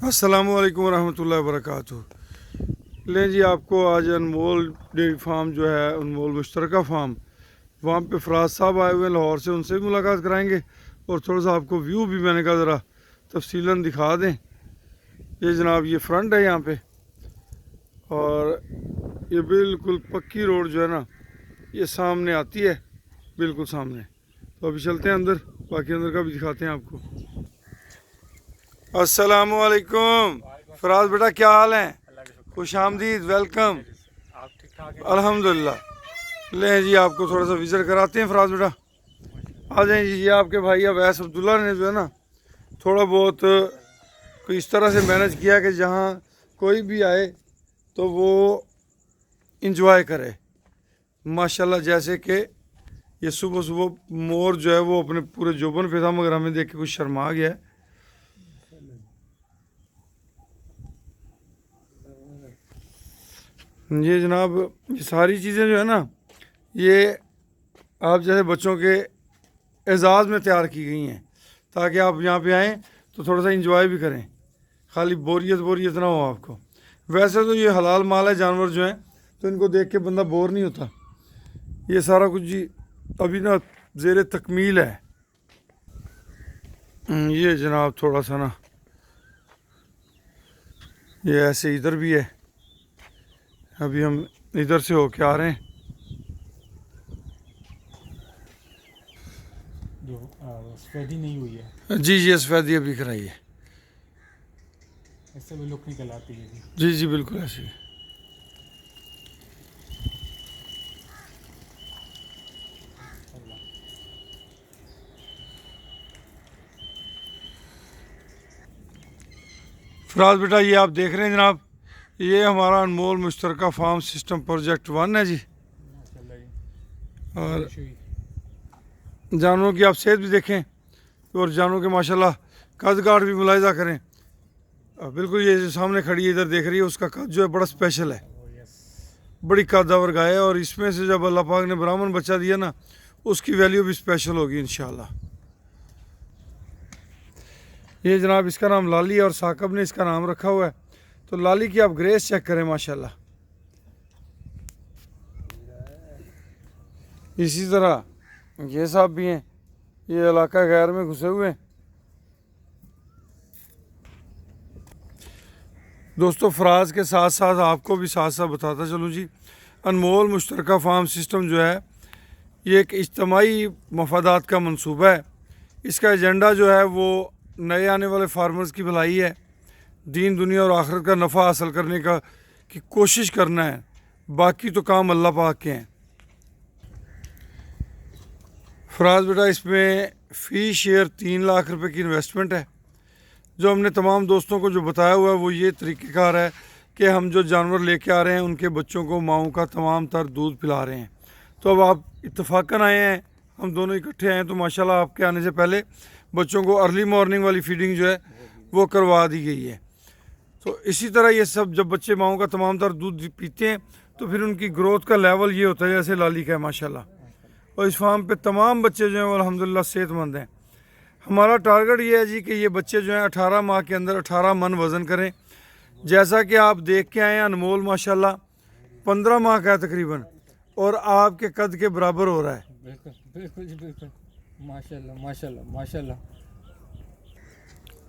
अस्सलामु अलैकुम रहमतुल्लाहि वबरकातुहू। ले जी, आपको आज अनमोल डेयरी फार्म जो है, अनमोल मुश्तरका फार्म, वहाँ पे फराज साहब आए हुए हैं लाहौर से, उनसे भी मुलाकात कराएंगे और थोड़ा सा आपको व्यू भी मैंने कहा ज़रा तफसीलन दिखा दें। ये जनाब ये फ्रंट है यहाँ पे, और ये बिल्कुल पक्की रोड जो है ना, ये सामने आती है, बिल्कुल सामने। तो अभी चलते हैं अंदर, बाकी अंदर का भी दिखाते हैं आपको। अस्सलामु अलैकुम फराज बेटा, क्या हाल है? खुश आमदीद, वेलकम। आप ठीक ठाक हैं? अल्हम्दुलिल्लाह। ले जी, आपको थोड़ा सा विजिट कराते हैं फराज बेटा, आ जाएं जी। ये आपके भाई अवैस अब्दुल्ला ने जो है ना, थोड़ा बहुत कोई इस तरह से मैनेज किया कि जहाँ कोई भी आए तो वो इंजॉय करे माशाल्लाह। जैसे कि ये सुबह सुबह मोर जो है वो अपने पूरे जोबन पे था, मगर हमें देख के कुछ शर्मा गया है। ये जनाब, ये सारी चीज़ें जो है ना, ये आप जैसे बच्चों के एजाज़ में तैयार की गई हैं, ताकि आप यहाँ पे आएँ तो थोड़ा सा इंजॉय भी करें, खाली बोरियत बोरियत ना हो आपको। वैसे तो ये हलाल माल है, जानवर जो हैं, तो इनको देख के बंदा बोर नहीं होता। ये सारा कुछ जी अभी ना ज़ेर तकमील है। ये जनाब थोड़ा सा ना, ये ऐसे इधर भी है, अभी हम इधर से होके आ रहे हैं। जो सफेदी नहीं हुई है, जी जी, सफ़ेदी अभी कराई है। इससे भी लुक निकल आती है जी। जी जी, बिल्कुल ऐसे ही। फराज बेटा, ये आप देख रहे हैं जनाब, ये हमारा अनमोल मुश्तरका फार्म सिस्टम प्रोजेक्ट 1 है जी। माशाल्लाह जी। और खुश हुई। जानवरों की आप सेहत भी देखें, और जानवरों के माशाल्लाह कद काठ भी मुलाहिजा करें। बिल्कुल ये जो सामने खड़ी है इधर देख रही है, उसका कद जो है बड़ा स्पेशल है, ओ यस। बड़ी कदावर गाय है। और इसमें से जब अल्लाह पाक ने ब्राह्मण बच्चा दिया ना, उसकी वैल्यू भी स्पेशल होगी इंशाल्लाह। ये जनाब, इसका नाम लाली है और साकब ने इसका नाम रखा हुआ है। तो लाली की आप ग्रेस चेक करें माशाल्लाह। इसी तरह ये साहब भी हैं, ये इलाका गैर में घुसे हुए हैं। दोस्तों, फराज के साथ साथ आपको भी साथ साथ बताता चलूँ जी, अनमोल मुश्तरका फार्म सिस्टम जो है, ये एक इज्तमाही मफादात का मंसूबा है। इसका एजेंडा जो है वो नए आने वाले फार्मर्स की भलाई है, दीन दुनिया और आखिरत का नफ़ा हासिल करने का की कोशिश करना है। बाकी तो काम अल्लाह पाक के हैं। फराज बेटा, इसमें फ़ी शेयर 3 लाख रुपए की इन्वेस्टमेंट है। जो हमने तमाम दोस्तों को जो बताया हुआ है वो ये तरीक़ेकार है कि हम जो जानवर लेके आ रहे हैं उनके बच्चों को माओं का तमाम तर दूध पिला रहे हैं। तो अब आप इत्तफाकन आए हैं, हम दोनों इकट्ठे आए हैं, तो माशाल्लाह आपके आने से पहले बच्चों को अर्ली मॉर्निंग वाली फीडिंग जो है वो करवा दी गई है। तो इसी तरह ये सब जब बच्चे माओं का तमाम तर दूध पीते हैं तो फिर उनकी ग्रोथ का लेवल ये होता है जैसे लाली का है माशाल्लाह। और इस फार्म पे तमाम बच्चे जो हैं वो अल्हम्दुलिल्लाह सेहतमंद हैं। हमारा टारगेट ये है जी कि ये बच्चे जो हैं 18 माह के अंदर 18 मन वज़न करें। जैसा कि आप देख के आए हैं, अनमोल माशाल्लाह 15 माह का है तकरीबन, और आपके कद के बराबर हो रहा है। बिल्कुल बिल्कुल जी, बिल्कुल। माशाल्लाह माशाल्लाह माशाल्लाह।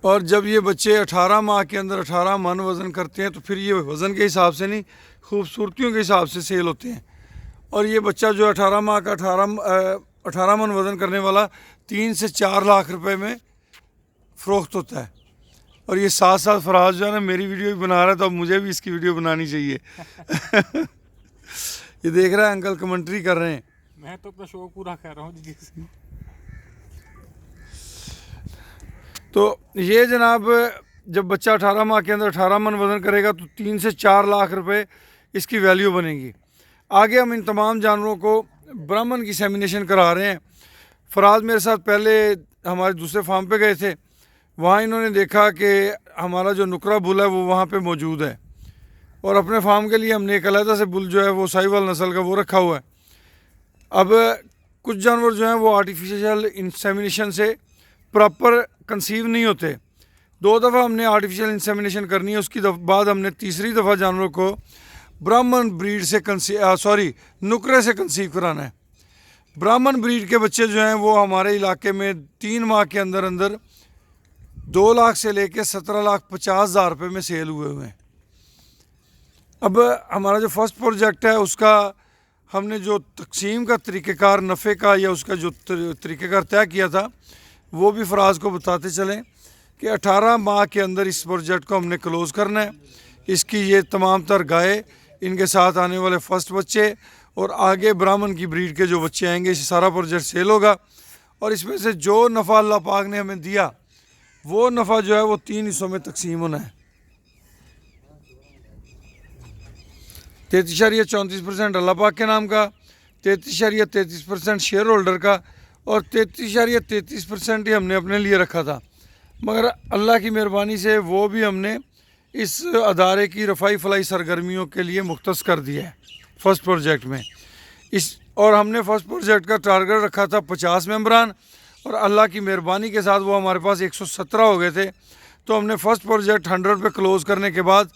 और जब ये बच्चे 18 माह के अंदर 18 मन वज़न करते हैं तो फिर ये वज़न के हिसाब से नहीं, खूबसूरतियों के हिसाब से सेल होते हैं। और ये बच्चा जो 18 माह का 18 मन वज़न करने वाला 3 से 4 लाख रुपए में फ़रोख्त होता है। और ये साथ साथ फराज जो है ना मेरी वीडियो भी बना रहा है, तो अब मुझे भी इसकी वीडियो बनानी चाहिए। ये देख रहा है अंकल कमेंट्री कर रहे हैं। मैं तो अपना शौक पूरा कर रहा हूँ जी। तो ये जनाब, जब बच्चा 18 माह के अंदर 18 मन वज़न करेगा तो 3 से 4 लाख रुपए इसकी वैल्यू बनेगी। आगे हम इन तमाम जानवरों को ब्राह्मण की सेमिनेशन करा रहे हैं। फराज मेरे साथ पहले हमारे दूसरे फार्म पे गए थे, वहाँ इन्होंने देखा कि हमारा जो नुकरा बुल है वो वहाँ पे मौजूद है, और अपने फार्म के लिए हमने एक अलहदा से बुल जो है वो साहिवाल नस्ल का वो रखा हुआ है। अब कुछ जानवर जो हैं वो आर्टिफिशियल इंसेमिनेशन से प्रॉपर कंसीव नहीं होते, 2 दफ़ा हमने आर्टिफिशियल इंसेमिनेशन करनी है, उसकी बाद हमने तीसरी दफ़ा जानवरों को ब्राह्मण ब्रीड से नुकरे से कंसीव कराना है। ब्राह्मण ब्रीड के बच्चे जो हैं वो हमारे इलाके में 3 माह के अंदर अंदर 2 लाख से लेके 17,50,000 रुपये में सेल हुए हैं। अब हमारा जो फर्स्ट प्रोजेक्ट है उसका हमने जो तकसीम का तरीक़ेकार नफ़े का या उसका जो तरीक़ेकार तय किया था वो भी फराज को बताते चलें कि 18 माह के अंदर इस प्रोजेक्ट को हमने क्लोज़ करना है। इसकी ये तमाम तर गाय, इनके साथ आने वाले फर्स्ट बच्चे और आगे ब्राह्मण की ब्रीड के जो बच्चे आएंगे, इसे सारा प्रोजेक्ट सेल होगा। और इसमें से जो नफ़ा अल्लाह पाक ने हमें दिया वो नफ़ा जो है वो 3 हिस्सों में तकसीम होना है। 33.34% अल्लाह पाक के नाम का, 33.33% शेयर होल्डर का और 33.33% ही हमने अपने लिए रखा था। मगर अल्लाह की मेहरबानी से वो भी हमने इस अदारे की रफ़ाई फलाई सरगर्मियों के लिए मुख्तस कर दिया है फर्स्ट प्रोजेक्ट में। और हमने फर्स्ट प्रोजेक्ट का टारगेट रखा था 50 मेंबरान और अल्लाह की मेहरबानी के साथ वो हमारे पास 117 हो गए थे। तो हमने फर्स्ट प्रोजेक्ट 100 पे क्लोज़ करने के बाद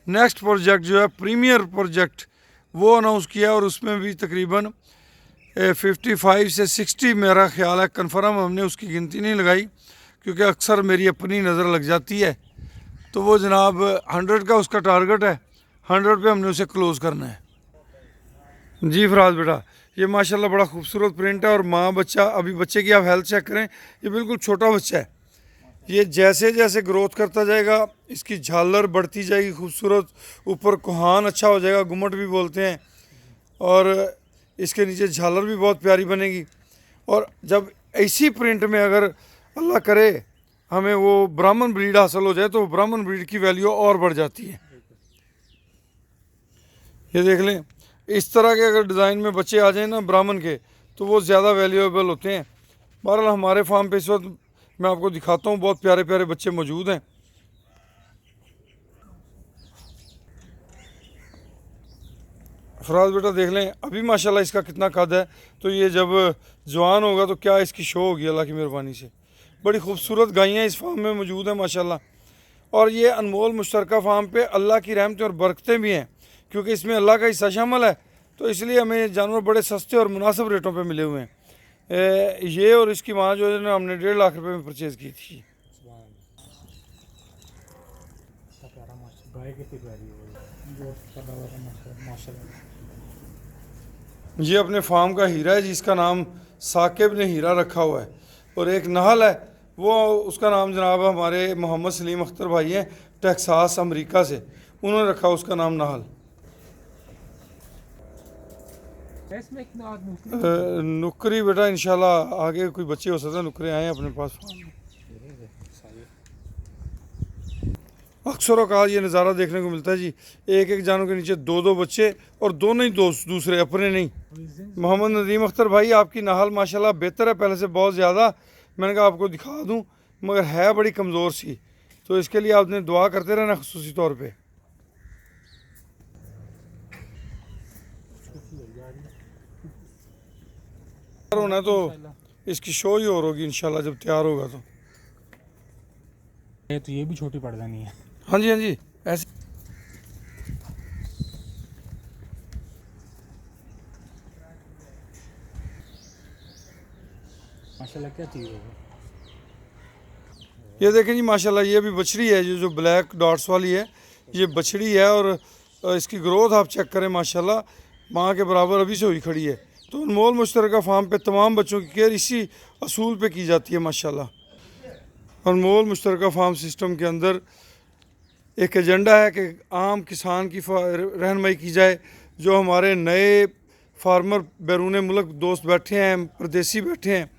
नेक्स्ट प्रोजेक्ट जो है प्रीमियर प्रोजेक्ट वो अनाउंस किया और उसमें भी तकरीबन 55 से 60 मेरा ख्याल है, कन्फर्म हमने उसकी गिनती नहीं लगाई क्योंकि अक्सर मेरी अपनी नज़र लग जाती है। तो वो जनाब 100 का उसका टारगेट है, 100 पे हमने उसे क्लोज़ करना है। जी फराज बेटा, ये माशाल्लाह बड़ा खूबसूरत प्रिंट है और माँ बच्चा, अभी बच्चे की आप हेल्थ चेक करें, ये बिल्कुल छोटा बच्चा है। ये जैसे जैसे ग्रोथ करता जाएगा इसकी झालर बढ़ती जाएगी खूबसूरत, ऊपर कोहान अच्छा हो जाएगा, गुम्मट भी बोलते हैं, और इसके नीचे झालर भी बहुत प्यारी बनेगी। और जब ऐसी प्रिंट में अगर अल्लाह करे हमें वो ब्राह्मण ब्रीड हासिल हो जाए तो ब्राह्मण ब्रीड की वैल्यू और बढ़ जाती है। ये देख लें, इस तरह के अगर डिज़ाइन में बच्चे आ जाएं ना ब्राह्मण के तो वो ज़्यादा वैल्यूएबल होते हैं। बहरहाल हमारे फार्म पे इस वक्त मैं आपको दिखाता हूँ बहुत प्यारे प्यारे बच्चे मौजूद हैं। फराज बेटा देख लें अभी माशाल्लाह इसका कितना कद है, तो ये जब जवान होगा तो क्या इसकी शो होगी अल्लाह की मेहरबानी से। बड़ी खूबसूरत गायें इस फार्म में मौजूद हैं माशाल्लाह। और ये अनमोल मुश्तरका फार्म पे अल्लाह की रहमतें और बरकतें भी हैं क्योंकि इसमें अल्लाह का हिस्सा शामिल है, तो इसलिए हमें जानवर बड़े सस्ते और मुनासिब रेटों पे मिले हुए हैं। ये और इसकी माँ जो है ना हमने 1.5 लाख रुपए में परचेज़ की थी। ये अपने फार्म का हीरा है जिसका नाम साकिब ने हीरा रखा हुआ है। और एक नहल है, वो उसका नाम जनाब हमारे मोहम्मद सलीम अख्तर भाई हैं टेक्सास अमेरिका से, उन्होंने रखा उसका नाम नहल। नुकरी बेटा इंशाल्लाह आगे कोई बच्चे हो सकते हैं, नुकरे आए अपने पास फार्म में। अक्सर औकात ये नज़ारा देखने को मिलता है जी, एक एक जानवर के नीचे 2-2 बच्चे और दोनों ही दोस्त, दूसरे अपने नहीं। मोहम्मद नदीम अख्तर भाई आपकी नहल माशाल्लाह बेहतर है पहले से बहुत ज़्यादा। मैंने कहा आपको दिखा दूं मगर है बड़ी कमज़ोर सी, तो इसके लिए आपने दुआ करते रहना खुसूसी तौर पे। होना तो इसकी शो ही और होगी इंशाल्लाह जब तैयार होगा तो। ये भी छोटी पड़ जानी है। हाँ जी हाँ जी, ऐसे माशाल्लाह क्या चीज़ है ये देखें जी माशाल्लाह ये भी बछड़ी है, ये जो ब्लैक डॉट्स वाली है ये बछड़ी है और इसकी ग्रोथ आप चेक करें माशाल्लाह माँ के बराबर अभी से हुई खड़ी है। तो अनमोल मुश्तरका फार्म पे तमाम बच्चों की केयर इसी असूल पे की जाती है माशाल्लाह। अनमोल मुश्तरका फार्म सिस्टम के अंदर एक एजेंडा है कि आम किसान की रहनुमाई की जाए। जो हमारे नए फार्मर बैरून मुल्क दोस्त बैठे हैं, परदेसी बैठे हैं,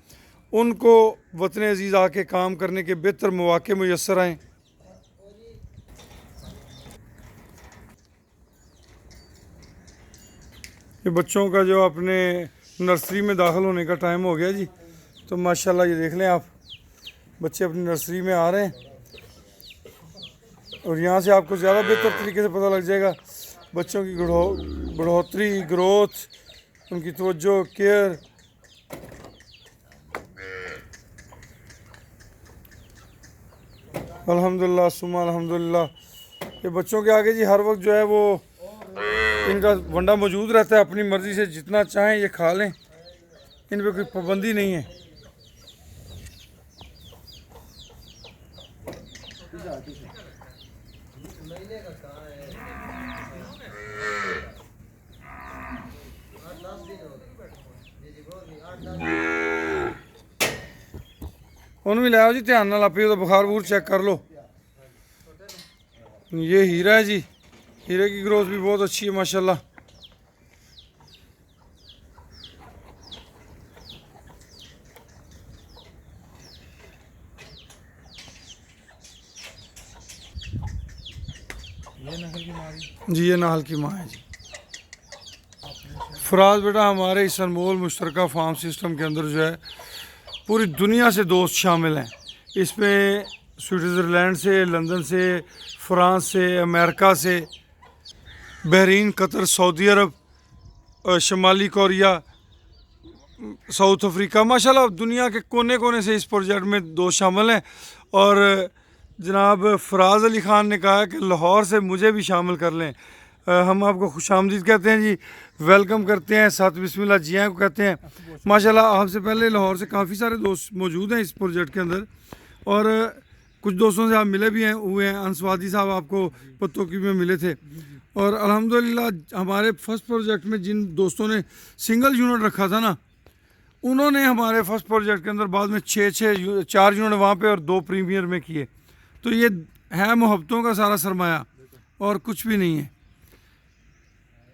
उनको वतन अजीज़ आके काम करने के बेहतर मौके मुयस्सर आएँ। ये बच्चों का जो अपने नर्सरी में दाखिल होने का टाइम हो गया जी, तो माशाल्लाह ये देख लें आप बच्चे अपनी नर्सरी में आ रहे हैं और यहाँ से आपको ज़्यादा बेहतर तरीके से पता लग जाएगा बच्चों की बढ़ोतरी, ग्रोथ, उनकी तवज्जो, केयर। अल्हम्दुलिल्लाह सुमा अल्हम्दुलिल्लाह। ये बच्चों के आगे जी हर वक्त जो है वो इनका वंडा मौजूद रहता है, अपनी मर्ज़ी से जितना चाहें ये खा लें, इन पे कोई पाबंदी नहीं है। उन भी लाओ जी, ध्यान नाल आप तो बुखार बूर चेक कर लो। ये हीरा है जी, हीरे की ग्रोथ भी बहुत अच्छी है माशाल्लाह। ये नस्ल की माँ जी ये नाहल की माँ है जी। फराज बेटा हमारे इस अनमोल मुश्तरका फार्म सिस्टम के अंदर जो है पूरी दुनिया से दोस्त शामिल हैं। इसमें स्विट्ज़रलैंड से, लंदन से, फ्रांस से, अमेरिका से, बहरीन, कतर, सऊदी अरब, शमाली कोरिया, साउथ अफ्रीका, माशाल्लाह दुनिया के कोने कोने से इस प्रोजेक्ट में दोस्त शामिल हैं। और जनाब फराज अली ख़ान ने कहा कि लाहौर से मुझे भी शामिल कर लें। हम आपको खुशामदीद कहते हैं जी, वेलकम करते हैं, साथ बिस्मिल्लाह जिया को कहते हैं। माशाल्लाह आपसे पहले लाहौर से काफ़ी सारे दोस्त मौजूद हैं इस प्रोजेक्ट के अंदर, और कुछ दोस्तों से आप मिले भी हैं हुए हैं। अंसवादी साहब आपको पत्तों की में मिले थे। और अल्हम्दुलिल्लाह हमारे फर्स्ट प्रोजेक्ट में जिन दोस्तों ने सिंगल यूनिट रखा था ना, उन्होंने हमारे फर्स्ट प्रोजेक्ट के अंदर बाद में 4 यूनिट वहाँ पे और 2 प्रीमियर में किए। तो ये है मोहब्बतों का सारा सरमाया और कुछ भी नहीं है।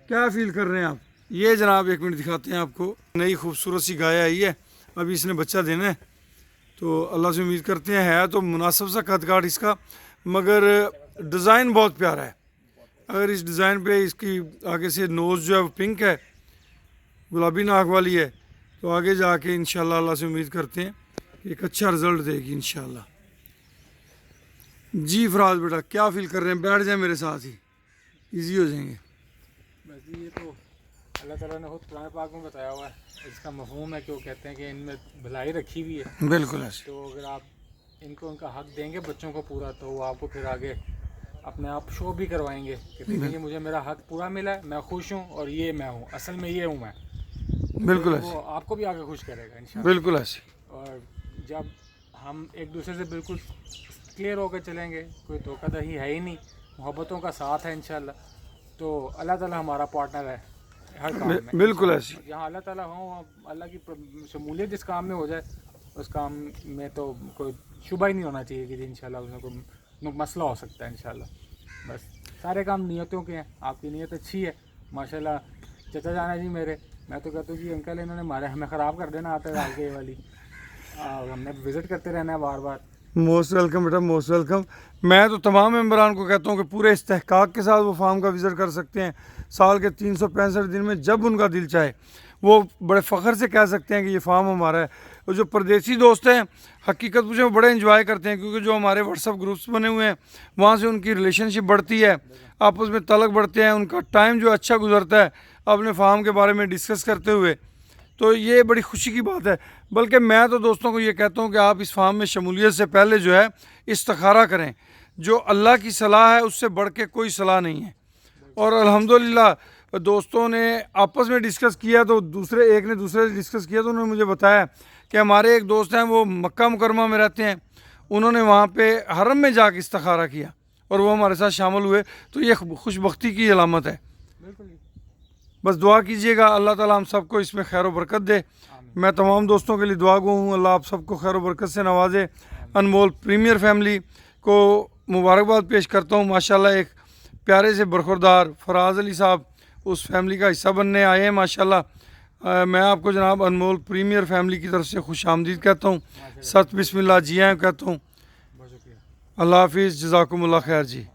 क्या फील कर रहे हैं आप? ये जनाब 1 मिनट दिखाते हैं आपको, नई खूबसूरत सी गाय आई है, अभी इसने बच्चा देना है। तो अल्लाह से उम्मीद करते हैं, है तो मुनासिब सा कद काट इसका, मगर डिज़ाइन बहुत प्यारा है। अगर इस डिज़ाइन पे इसकी आगे से नोज़ जो है वो पिंक है, गुलाबी नाक वाली है, तो आगे जाके इंशाल्लाह अल्लाह से उम्मीद करते हैं कि एक अच्छा रिज़ल्ट देगी इंशाल्लाह। जी फराज बेटा क्या फील कर रहे हैं? बैठ जाए मेरे साथ ही, इजी हो जाएंगे। बस ये तो अल्लाह ताला ने खुद कुरान पाक में बताया हुआ है, इसका मफहूम है कि वो कहते हैं कि इनमें भलाई रखी हुई है। बिल्कुल ऐसे। तो अगर आप इनको उनका हक देंगे बच्चों को पूरा, तो वो आपको फिर आगे अपने आप शो भी करवाएंगे कि देखिए मुझे मेरा हक पूरा मिला है, मैं खुश हूँ और ये मैं हूँ, असल में ये हूँ मैं। बिल्कुल तो ऐसे। वो आपको भी आगे खुश करेगा इंशाल्लाह। बिल्कुल ऐसे। और जब हम एक दूसरे से बिल्कुल क्लियर होकर चलेंगे, कोई धोखाधड़ी है ही नहीं, मोहब्बतों का साथ है इंशाल्लाह, तो अल्लाह ताला हमारा पार्टनर है हर काम में। बिल्कुल ऐसे। जहाँ अल्लाह ताला हो, अल्लाह की शमूलियत जिस काम में हो जाए, उस काम में तो कोई शुबा ही नहीं होना चाहिए कि इंशाल्लाह उसमें कोई मसला हो सकता है इंशाल्लाह। बस सारे काम नियतों के हैं, आपकी नियत अच्छी है माशाल्लाह। चचा जाना जी मेरे, मैं तो कहता हूँ कि अंकल इन्होंने हमें ख़राब कर देना आता है डाल के ये वाली, हमने विज़िट करते रहना है बार बार। मोस्ट वेलकम बेटा, मोस्ट वेलकम। मैं तो तमाम मेम्बरान को कहता हूँ कि पूरे इस्तेहकाक के साथ वो फार्म का विज़िट कर सकते हैं। साल के 365 दिन में जब उनका दिल चाहे वो बड़े फ़ख्र से कह सकते हैं कि ये फार्म हमारा है। और जो परदेसी दोस्त हैं हकीकत मुझे वो बड़े इंजॉय करते हैं, क्योंकि जो हमारे व्हाट्सअप ग्रुप्स बने हुए हैं वहाँ से उनकी रिलेशनशिप बढ़ती है, आपस में तलक बढ़ते हैं, उनका टाइम जो अच्छा गुजरता है अपने फार्म के बारे में डिस्कस करते हुए। तो ये बड़ी खुशी की बात है। बल्कि मैं तो दोस्तों को ये कहता हूँ कि आप इस फार्म में शमूलियत से पहले जो है इस्तिखारा करें। जो अल्लाह की सलाह है उससे बढ़ के कोई सलाह नहीं है। और अल्हम्दुलिल्लाह दोस्तों ने आपस में डिस्कस किया, तो एक ने दूसरे से डिस्कस किया, तो उन्होंने मुझे बताया कि हमारे एक दोस्त हैं वो मक्का मुकरमा में रहते हैं, उन्होंने वहाँ पे हरम में जाके इस्तिखारा किया और वो हमारे साथ शामिल हुए। तो ये खुशबख्ती की अलामत है। बस दुआ कीजिएगा अल्लाह ताला हम सबको इसमें खैर व बरकत दे। मैं तमाम दोस्तों के लिए दुआ गो हूँ, अल्लाह आप सबको खैर व बरकत से नवाजे। अनमोल प्रीमियर फैमिली को मुबारकबाद पेश करता हूँ। माशाल्लाह एक प्यारे से बरखुरदार फराज अली साहब उस फैमिली का हिस्सा बनने आए हैं माशाल्लाह। मैं आपको जनाब अनमोल प्रीमियर फैमिली की तरफ से खुश आमदीद कहता हूँ, सत बिस्मिल्लाह जी आए कहता हूँ। अल्लाह हाफिज़, जज़ाकुमुल्लाह खैर जी।